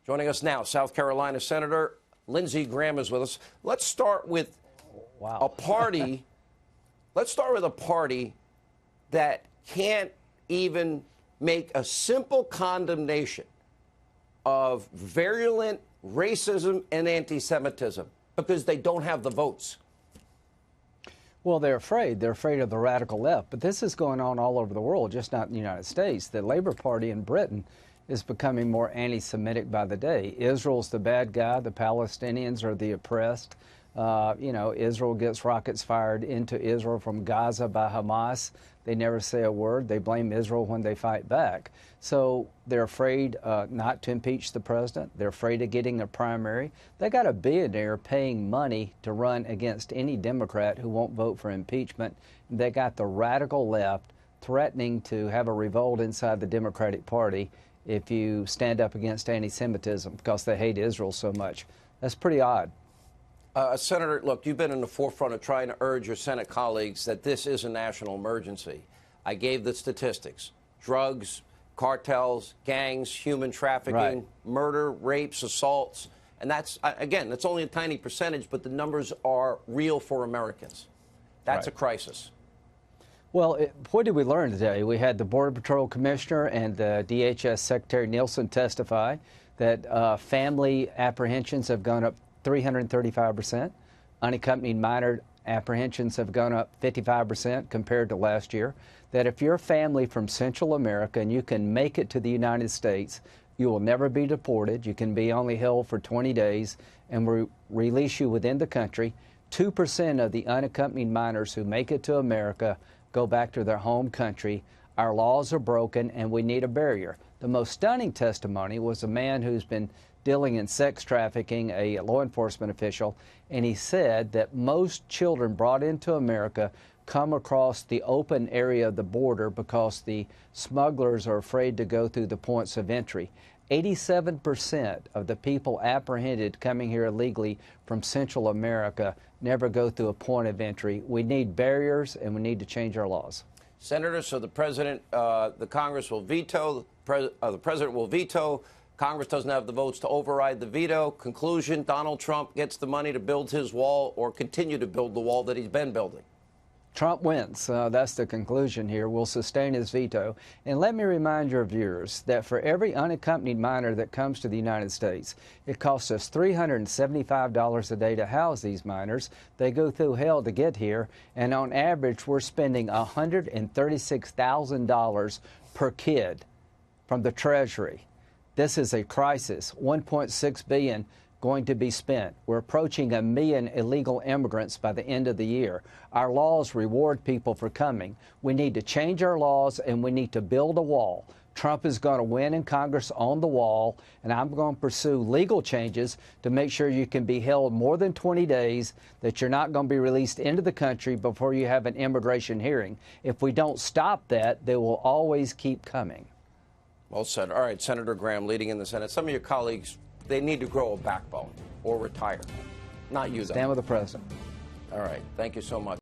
Joining us now, South Carolina Senator Lindsey Graham is with us. Let's start with a party. Let's start with a party that can't even make a simple condemnation of virulent racism and anti-Semitism because they don't have the votes. Well, they're afraid. They're afraid of the radical left. But this is going on all over the world, just not in the United States. The Labour Party in Britain is becoming more anti-Semitic by the day. Israel's the bad guy. The Palestinians are the oppressed. Israel gets rockets fired into Israel from Gaza by Hamas. They never say a word. They blame Israel when they fight back. So they're afraid not to impeach the president. They're afraid of getting a primary. They got a billionaire paying money to run against any Democrat who won't vote for impeachment. They got the radical left threatening to have a revolt inside the Democratic Party if you stand up against anti-Semitism because they hate Israel so much. That's pretty odd. Senator, look, you've been in the forefront of trying to urge your Senate colleagues that this is a national emergency. I gave the statistics. Drugs, cartels, gangs, human trafficking, murder, rapes, assaults. And that's, again, that's only a tiny percentage, but the numbers are real for Americans. That's a crisis. Well, what did we learn today? We had the Border Patrol Commissioner and the DHS Secretary Nielsen testify that family apprehensions have gone up 335%. Unaccompanied minor apprehensions have gone up 55% compared to last year. That if you're a family from Central America and you can make it to the United States, you will never be deported. You can be only held for 20 days and we release you within the country. 2% of the unaccompanied minors who make it to America go back to their home country. Our laws are broken and we need a barrier. The most stunning testimony was a man who's been dealing in sex trafficking, a law enforcement official, and he said that most children brought into America come across the open area of the border because the smugglers are afraid to go through the points of entry. 87% of the people apprehended coming here illegally from Central America never go through a point of entry. We need barriers and we need to change our laws. Senator, so the president, the Congress will veto, the president will veto. Congress doesn't have the votes to override the veto. Conclusion, Donald Trump gets the money to build his wall or continue to build the wall that he's been building. Trump wins. That's the conclusion here. We'll sustain his veto. And let me remind your viewers that for every unaccompanied minor that comes to the United States, it costs us $375 a day to house these minors. They go through hell to get here. And on average, we're spending $136,000 per kid from the Treasury. This is a crisis. $1.6 billion going to be spent. We're approaching 1 million illegal immigrants by the end of the year. Our laws reward people for coming. We need to change our laws and we need to build a wall. Trump is going to win in Congress on the wall, and I'm going to pursue legal changes to make sure you can be held more than 20 days, that you're not going to be released into the country before you have an immigration hearing. If we don't stop that, they will always keep coming. Well said. All right, Senator Graham leading in the Senate. Some of your colleagues, they need to grow a backbone or retire. Not you, though. Stand with the president. All right. Thank you so much.